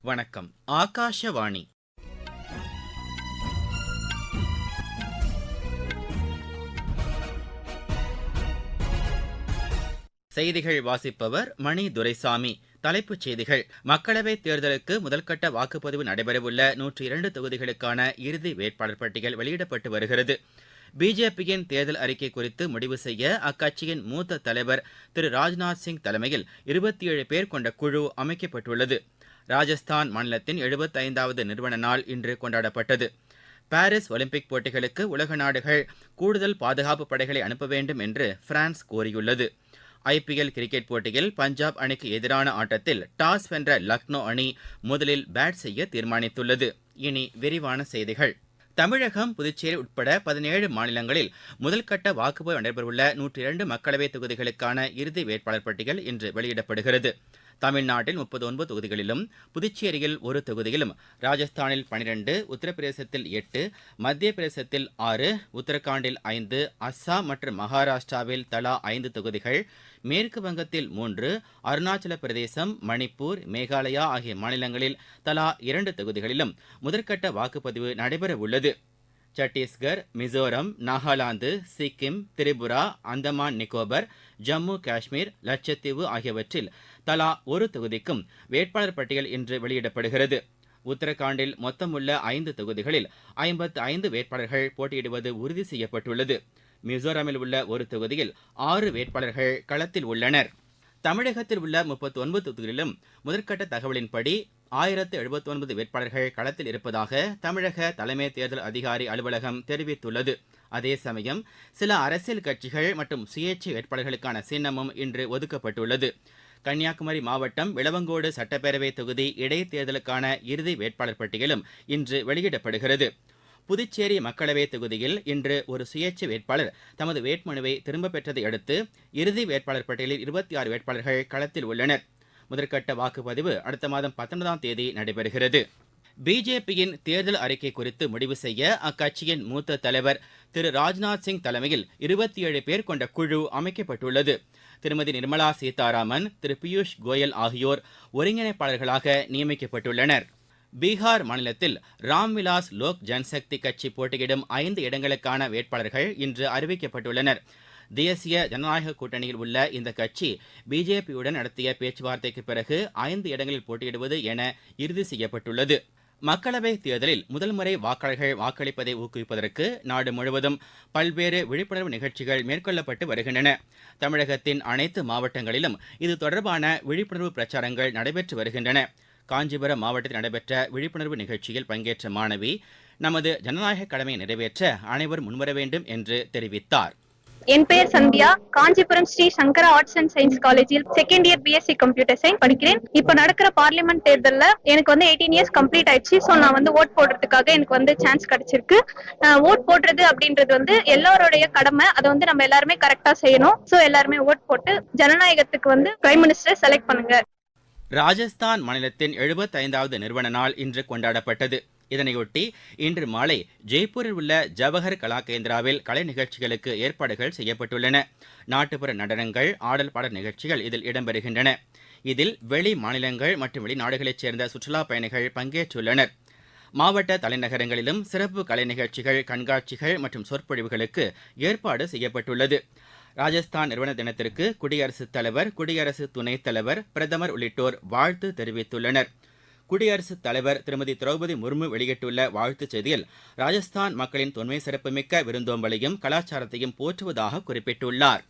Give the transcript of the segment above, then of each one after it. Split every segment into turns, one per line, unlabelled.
வணக்கம். ஆகாஷவாணி. செய்திகள் வாசிப்பவர் மணி துரைசாமி. தலைப்புச் செய்திகள்: மக்களவைத் தேர்தலுக்கு முதல்கட்ட வாக்குப்பதிவு நடைபெறவுள்ள 102 தொகுதிகளுக்கான இறுதி வேட்பாளர் பட்டியல் வெளியிடப்பட்டு வருகிறது. பிஜேபியின் தேர்தல் அறிக்கை குறித்து முடிவு செய்ய அக்கட்சியின் மூத்த தலைவர் திரு ராஜ்நாத் சிங் தலைமையில் 27 பேர் கொண்ட குழு அமைக்கப்பட்டுள்ளது. ராஜஸ்தான் மாநிலத்தின் 75வது நிறுவன நாள் இன்று கொண்டாடப்பட்டது. பாரிஸ் ஒலிம்பிக் போட்டிகளுக்கு உலக நாடுகள் கூடுதல் பாதுகாப்பு படைகளை அனுப்ப வேண்டும் என்று பிரான்ஸ் கோரியுள்ளது. IPL கிரிக்கெட் போட்டியில் பஞ்சாப் அணிக்கு எதிரான ஆட்டத்தில் டாஸ் வென்ற லக்னோ அணி முதலில் பேட் செய்ய தீர்மானித்துள்ளது. இனி விரிவான செய்திகள். தமிழகம், புதுச்சேரி உட்பட 17 மாநிலங்களில் முதல்கட்ட வாக்குப்பதிவு நடைபெறவுள்ள 102 மக்களவைத் தொகுதிகளுக்கான இறுதி வேட்பாளர் பட்டியல் இன்று வெளியிடப்படுகிறது. தமிழ்நாட்டில் 39 தொகுதிகளிலும், புதுச்சேரியில் 1 தொகுதியிலும், ராஜஸ்தானில் 12, உத்தரப்பிரதேசத்தில் 8, மத்திய பிரதேசத்தில் 6, உத்தரகாண்டில் 5, அஸ்ஸாம் மற்றும் மகாராஷ்டிராவில் தலா 5 தொகுதிகள், மேற்கு வங்கத்தில் 3, அருணாச்சல பிரதேசம், மணிப்பூர், மேகாலயா ஆகிய மாநிலங்களில் தலா 2 தொகுதிகளிலும் முதற்கட்ட வாக்குப்பதிவு நடைபெறவுள்ளது. சத்தீஸ்கர், மிசோரம், நாகாலாந்து, சிக்கிம், திரிபுரா, அந்தமான் நிக்கோபர், ஜம்மு காஷ்மீர், லட்சத்தீவு ஆகியவற்றில் தலா 1 தொகுதிக்கும் வேட்பாளர் பட்டியல் இன்று வெளியிடப்படுகிறது. உத்தரகாண்டில் மொத்தமுள்ள 5 தொகுதிகளில் 55 வேட்பாளர்கள் போட்டியிடுவது உறுதி செய்யப்பட்டுள்ளது. மிசோரமில் உள்ள 1 தொகுதியில் 6 வேட்பாளர்கள் களத்தில் உள்ளனர். தமிழகத்தில் உள்ள 39 தொகுதிகளிலும் முதற்கட்ட தகவலின்படி 1079 வேட்பாளர்கள் களத்தில் இருப்பதாக தமிழக தலைமை தேர்தல் அதிகாரி அலுவலகம் தெரிவித்துள்ளது. அதே சமயம் சில அரசியல் கட்சிகள் மற்றும் சுயேட்சை வேட்பாளர்களுக்கான சின்னமும் இன்று ஒதுக்கப்பட்டுள்ளது. கன்னியாகுமரி மாவட்டம் விளவங்கோடு சட்டப்பேரவை தொகுதி இடைத்தேர்தலுக்கான இறுதி வேட்பாளர் பட்டியலும் இன்று வெளியிடப்படுகிறது. புதுச்சேரி மக்களவைத் தொகுதியில் இன்று ஒரு சுயேட்சை வேட்பாளர் தமது வேட்புமனுவை திரும்பப் பெற்றதை அடுத்து இறுதி வேட்பாளர் பட்டியலில் 26 வேட்பாளர்கள் களத்தில் உள்ளனர். முதற்கட்ட வாக்குப்பதிவு அடுத்த மாதம் 19ஆம் தேதி நடைபெறுகிறது. பிஜேபியின் தேர்தல் அறிக்கை குறித்து முடிவு செய்ய அக்கட்சியின் மூத்த தலைவர் திரு ராஜ்நாத் சிங் தலைமையில் 27 பேர் கொண்ட குழு அமைக்கப்பட்டுள்ளது. திருமதி நிர்மலா சீதாராமன், திரு பியூஷ் கோயல் ஆகியோர் ஒருங்கிணைப்பாளர்களாக நியமிக்கப்பட்டுள்ளனர். பீகார் மாநிலத்தில் ராம்விலாஸ் லோக் ஜன்சக்தி கட்சி போட்டியிடும் 5 இடங்களுக்கான வேட்பாளர்கள் இன்று அறிவிக்கப்பட்டுள்ளனர். தேசிய ஜனநாயக கூட்டணியில் உள்ள இந்த கட்சி பிஜேபியுடன் நடத்திய பேச்சுவார்த்தைக்கு பிறகு 5 இடங்களில் போட்டியிடுவது என இறுதி செய்யப்பட்டுள்ளது. மக்களவைத் தேர்தலில் முதல் முறை வாக்காளர்கள் வாக்களிப்பதை ஊக்குவிப்பதற்கு நாடு முழுவதும் பல்வேறு விழிப்புணர்வு நிகழ்ச்சிகள் மேற்கொள்ளப்பட்டு வருகின்றன. தமிழகத்தின் அனைத்து மாவட்டங்களிலும் இது தொடர்பான விழிப்புணர்வு பிரச்சாரங்கள் நடைபெற்று வருகின்றன. காஞ்சிபுரம் மாவட்டத்தில் நடைபெற்ற விழிப்புணர்வு நிகழ்ச்சியில் பங்கேற்ற மாணவி, நமது ஜனநாயக கடமையை நிறைவேற்ற அனைவரும் முன்வர வேண்டும் என்று தெரிவித்தார்.
என் பெயர் சந்தியா. காஞ்சிபுரம் ஸ்ரீ சங்கரா ஆர்ட்ஸ் அண்ட் சயின்ஸ் காலேஜில் second year BSc computer science படிக்கிறேன். இப்போ நடக்கிற பார்லிமெண்ட் தேர்தல்ல எனக்கு 18 இயர்ஸ் கம்ப்ளீட் ஆயிடுச்சு. ஸோ நான் ஓட் போடுறதுக்காக எனக்கு சான்ஸ் கிடைச்சிருக்கு. ஓட் போடுறது அப்படின்றது எல்லாரோடைய கடமை. அதை நம்ம எல்லாருமே கரெக்டா செய்யணும். ஸோ எல்லாருமே ஓட் போட்டு ஜனநாயகத்துக்கு பிரைம் மினிஸ்டர் செலக்ட் பண்ணுங்க.
ராஜஸ்தான் மாநிலத்தின் 75வது நிறுவன நாள் இன்று கொண்டாடப்பட்டது. இதனையொட்டி இன்று மாலை ஜெய்ப்பூரில் உள்ள ஜவஹர் கலாகேந்திராவில் கலை நிகழ்ச்சிகளுக்கு ஏற்பாடுகள் செய்யப்பட்டுள்ளன. நாட்டுப்புற நடனங்கள், ஆடல் பாடல் நிகழ்ச்சிகள் இதில் இடம்பெறுகின்றன. இதில் வெளி மாநிலங்கள் மற்றும் வெளிநாடுகளைச் சேர்ந்த சுற்றுலா பயணிகள் பங்கேற்றுள்ளனர். மாவட்ட தலைநகரங்களிலும் சிறப்பு கலை நிகழ்ச்சிகள், கண்காட்சிகள் மற்றும் சொற்பொழிவுகளுக்கு ஏற்பாடு செய்யப்பட்டுள்ளது. ராஜஸ்தான் நிறுவன தினத்திற்கு குடியரசுத் தலைவர், குடியரசு துணைத் தலைவர், பிரதமர் உள்ளிட்டோர் வாழ்த்து தெரிவித்துள்ளனர். குடியரசுத் தலைவர் திருமதி திரௌபதி முர்மு வெளியிட்டுள்ள வாழ்த்துச் செய்தியில் ராஜஸ்தான் மக்களின் தொன்மை சிறப்புமிக்க விருந்தோம்பலையும் கலாச்சாரத்தையும் போற்றுவதாக குறிப்பிட்டுள்ளார்.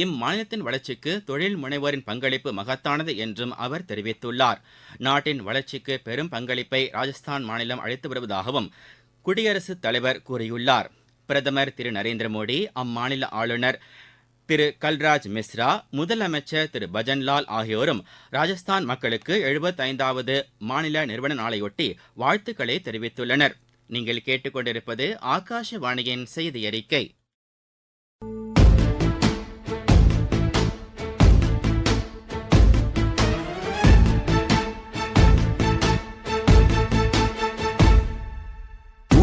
இம்மாநிலத்தின் வளர்ச்சிக்கு தொழில் முனைவோரின் பங்களிப்பு மகத்தானது என்றும் அவர் தெரிவித்துள்ளார். நாட்டின் வளர்ச்சிக்கு பெரும் பங்களிப்பை ராஜஸ்தான் மாநிலம் அளித்து வருவதாகவும் குடியரசுத் தலைவர் கூறியுள்ளார். பிரதமர் திரு நரேந்திர மோடி, அம்மாநில ஆளுநர் திரு கல்ராஜ் மிஸ்ரா, முதலமைச்சர் திரு பஜன்லால் ஆகியோரும் ராஜஸ்தான் மக்களுக்கு 75வது மாநில நிறுவன நாளையொட்டி வாழ்த்துக்களை தெரிவித்துள்ளனர். நீங்கள் கேட்டுக்கொண்டிருப்பது ஆகாஷவாணியின் செய்தி அறிக்கை.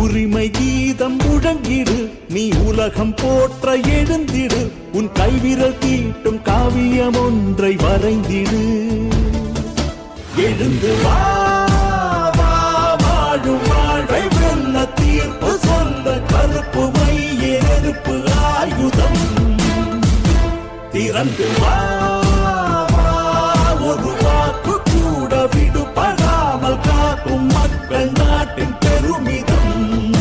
உரிமை கீதம் முழங்கிடு, நீ உலகம் போற்ற எழுந்திடு, உன் கைவிரல் தீட்டும் காவியம் ஒன்றை வரைந்திடு. எழுந்து வா. அற்புதம். திறந்து வா, ஒரு வாக்கு கூட விடுபடாமல் காக்கும் மக்கள் நாட்டின் பெருமிதம்.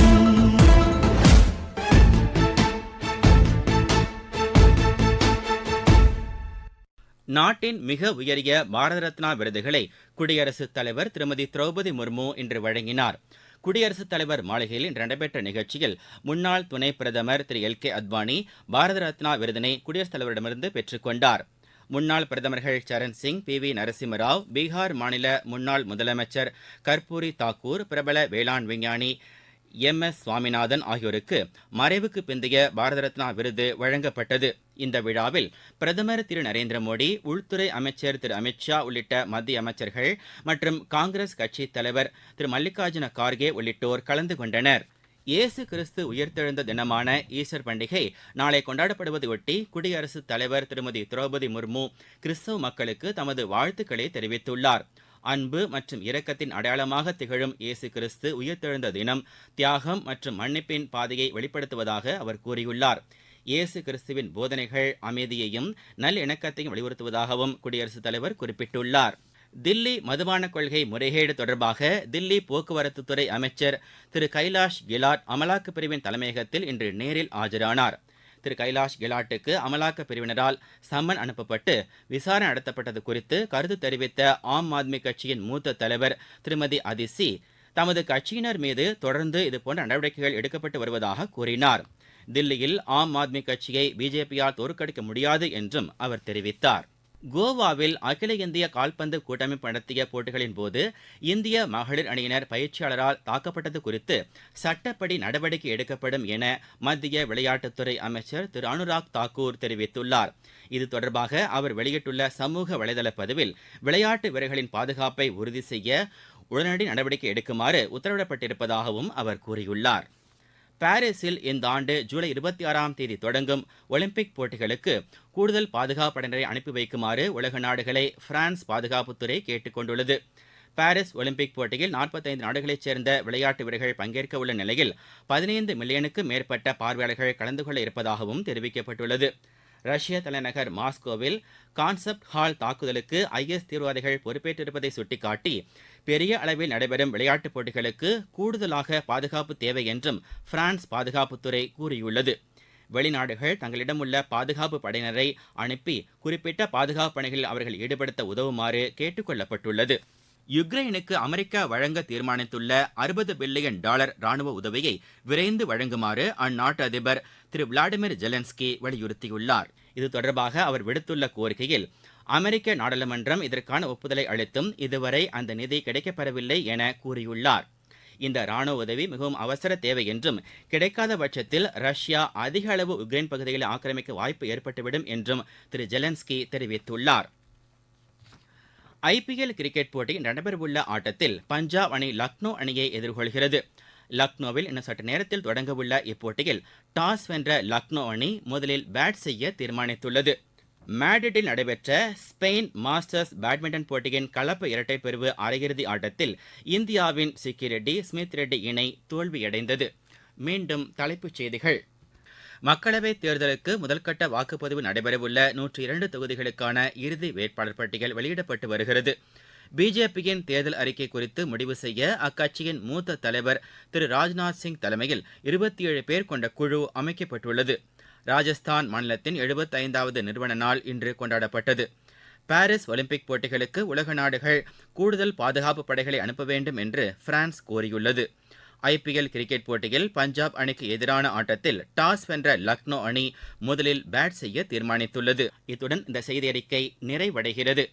நாட்டின் மிக உயரிய பாரத ரத்னா விருதுகளை குடியரசுத் தலைவர் திருமதி திரௌபதி முர்மு இன்று வழங்கினார். குடியரசுத் தலைவர் மாளிகையில் இன்று நடைபெற்ற நிகழ்ச்சியில் முன்னாள் துணை பிரதமர் திரு எல்.கே. அத்வானி பாரத ரத்னா விருதினை குடியரசுத் தலைவரிடமிருந்து பெற்றுக்கொண்டார். முன்னாள் பிரதமர்கள் சரண் சிங், பி.வி. நரசிம்மராவ், பீகார் மாநில முன்னாள் முதலமைச்சர் கர்பூரி தாக்கூர், பிரபல வேளாண் விஞ்ஞானி எம்.எஸ். சுவாமிநாதன் ஆகியோருக்கு மறைவுக்கு பிந்தைய பாரத ரத்னா விருது வழங்கப்பட்டது. இந்த விழாவில் பிரதமர் திரு நரேந்திர மோடி, உள்துறை அமைச்சர் திரு அமித்ஷா உள்ளிட்ட மத்திய அமைச்சர்கள் மற்றும் காங்கிரஸ் கட்சித் தலைவர் திரு மல்லிகார்ஜுன கார்கே உள்ளிட்டோர் கலந்து கொண்டனர். இயேசு கிறிஸ்து உயிர்த்தெழுந்த தினமான ஈஸ்டர் பண்டிகை நாளை கொண்டாடப்படுவதையொட்டி குடியரசுத் தலைவர் திருமதி திரௌபதி முர்மு கிறிஸ்தவ மக்களுக்கு தமது வாழ்த்துக்களை தெரிவித்துள்ளார். அன்பு மற்றும் இரக்கத்தின் அடையாளமாக திகழும் இயேசு கிறிஸ்து உயிர்த்தெழுந்த தினம் தியாகம் மற்றும் மன்னிப்பின் பாதையை வெளிப்படுத்துவதாக அவர் கூறியுள்ளார். இயேசு கிறிஸ்துவின் போதனைகள் அமைதியையும் நல்லிணக்கத்தையும் வலியுறுத்துவதாகவும் குடியரசுத் தலைவர் குறிப்பிட்டுள்ளார். தில்லி மதுபான கொள்கை முறைகேடு தொடர்பாக தில்லி போக்குவரத்துத்துறை அமைச்சர் திரு கைலாஷ் கெலாட் அமலாக்கப் பிரிவின் தலைமையகத்தில் இன்று நேரில் ஆஜரானார். திரு கைலாஷ் கெலாட்டுக்கு அமலாக்கப் பிரிவினரால் சம்மன் அனுப்பப்பட்டு விசாரணை நடத்தப்பட்டது குறித்து கருத்து தெரிவித்த ஆம் ஆத்மி கட்சியின் மூத்த தலைவர் திருமதி அதிசி, தமது கட்சியினர் மீது தொடர்ந்து இதுபோன்ற நடவடிக்கைகள் எடுக்கப்பட்டு வருவதாக கூறினார். தில்லியில் ஆம் ஆத்மி கட்சியை பிஜேபியால் தோற்கடிக்க முடியாது என்றும் அவர் தெரிவித்தார். கோவாவில் அகில இந்திய கால்பந்து கூட்டமைப்பு நடத்திய போட்டிகளின் போது இந்திய மகளிர் அணியினர் பயிற்சியாளரால் தாக்கப்பட்டது குறித்து சட்டப்படி நடவடிக்கை எடுக்கப்படும் என மத்திய விளையாட்டுத்துறை அமைச்சர் திரு அனுராக் தாக்கூர் தெரிவித்துள்ளார். இது தொடர்பாக அவர் வெளியிட்டுள்ள சமூக வலைதள பதிவில் விளையாட்டு வீரர்களின் பாதுகாப்பை உறுதி செய்ய உடனடி நடவடிக்கை எடுக்குமாறு உத்தரவிடப்பட்டிருப்பதாகவும் அவர் கூறியுள்ளார். பாரிஸில் இந்த ஆண்டு ஜூலை 26ஆம் தேதி தொடங்கும் ஒலிம்பிக் போட்டிகளுக்கு கூடுதல் பாதுகாப்பு படையினரை அனுப்பி வைக்குமாறு உலக நாடுகளை பிரான்ஸ் பாதுகாப்புத்துறை கேட்டுக் கொண்டுள்ளது. பாரிஸ் ஒலிம்பிக் போட்டியில் 45 நாடுகளைச் சேர்ந்த விளையாட்டு வீரர்கள் பங்கேற்க உள்ள நிலையில் 15 மில்லியனுக்கும் மேற்பட்ட பார்வையாளர்கள் கலந்து கொள்ள இருப்பதாகவும் தெரிவிக்கப்பட்டுள்ளது. ரஷ்ய தலைநகர் மாஸ்கோவில் கான்செப்ட் ஹால் தாக்குதலுக்கு ஐஎஸ் தீவிரவாதிகள் பொறுப்பேற்றிருப்பதை சுட்டிக்காட்டி பெரிய அளவில் நடைபெறும் விளையாட்டுப் போட்டிகளுக்கு கூடுதலாக பாதுகாப்பு தேவை என்றும் பிரான்ஸ் பாதுகாப்புத்துறை கூறியுள்ளது. வெளிநாடுகள் தங்களிடம் உள்ள பாதுகாப்பு படையினரை அனுப்பி குறிப்பிட்ட பாதுகாப்பு பணிகளில் அவர்கள் ஈடுபடுத்த உதவுமாறு கேட்டுக் கொள்ளப்பட்டுள்ளது. யுக்ரைனுக்கு அமெரிக்கா வழங்க தீர்மானித்துள்ள $60 பில்லியன் ராணுவ உதவியை விரைந்து வழங்குமாறு அந்நாட்டு அதிபர் திரு விளாடிமிர் ஜெலன்ஸ்கி வலியுறுத்தியுள்ளார். இது தொடர்பாக அவர் விடுத்துள்ள கோரிக்கையில் அமெரிக்க நாடாளுமன்றம் இதற்கான ஒப்புதலை அளித்தும் இதுவரை அந்த நிதி கிடைக்கப்பெறவில்லை என கூறியுள்ளார். இந்த ராணுவ உதவி மிகவும் அவசர தேவை என்றும் கிடைக்காத பட்சத்தில் ரஷ்யா அதிக அளவு உக்ரைன் பகுதிகளை ஆக்கிரமிக்க வாய்ப்பு ஏற்பட்டுவிடும் என்றும் திரு ஜெலன்ஸ்கி தெரிவித்துள்ளார். ஐபிஎல் கிரிக்கெட் போட்டி நடைபெறவுள்ள ஆட்டத்தில் பஞ்சாப் அணி லக்னோ அணியை எதிர்கொள்கிறது. லக்னோவில் இன்னும் சற்று நேரத்தில் தொடங்கவுள்ள இப்போட்டியில் டாஸ் வென்ற லக்னோ அணி முதலில் பேட் செய்ய தீர்மானித்துள்ளது. மேட்ரிட்டில் நடைபெற்ற ஸ்பெயின் மாஸ்டர்ஸ் பேட்மிண்டன் போட்டியின் கலப்பு இரட்டைப் பிரிவு அரையிறுதி ஆட்டத்தில் இந்தியாவின் சிக்கி ரெட்டி ஸ்மித் ரெட்டி இணை தோல்வியடைந்தது. மீண்டும் தலைப்புச் செய்திகள். மக்களவைத் தேர்தலுக்கு முதல்கட்ட வாக்குப்பதிவு நடைபெறவுள்ள 102 தொகுதிகளுக்கான இறுதி வேட்பாளர் பட்டியல் வெளியிடப்பட்டு வருகிறது. பிஜேபியின் தேர்தல் அறிக்கை குறித்து முடிவு செய்ய அக்கட்சியின் மூத்த தலைவர் திரு ராஜ்நாத் சிங் தலைமையில் 27 பேர் கொண்ட குழு அமைக்கப்பட்டுள்ளது. ராஜஸ்தான் மாநிலத்தின் 75வது நிறுவன நாள் இன்று கொண்டாடப்பட்டது. பாரிஸ் ஒலிம்பிக் போட்டிகளுக்கு உலக நாடுகள் கூடுதல் பாதுகாப்பு படைகளை அனுப்ப வேண்டும் என்று பிரான்ஸ் கோரியுள்ளது. ஐபிஎல் கிரிக்கெட் போட்டியில் பஞ்சாப் அணிக்கு எதிரான ஆட்டத்தில் டாஸ் வென்ற லக்னோ அணி முதலில் பேட் செய்ய தீர்மானித்துள்ளது. இத்துடன் இந்த செய்தி அறிக்கை நிறைவடைகிறது.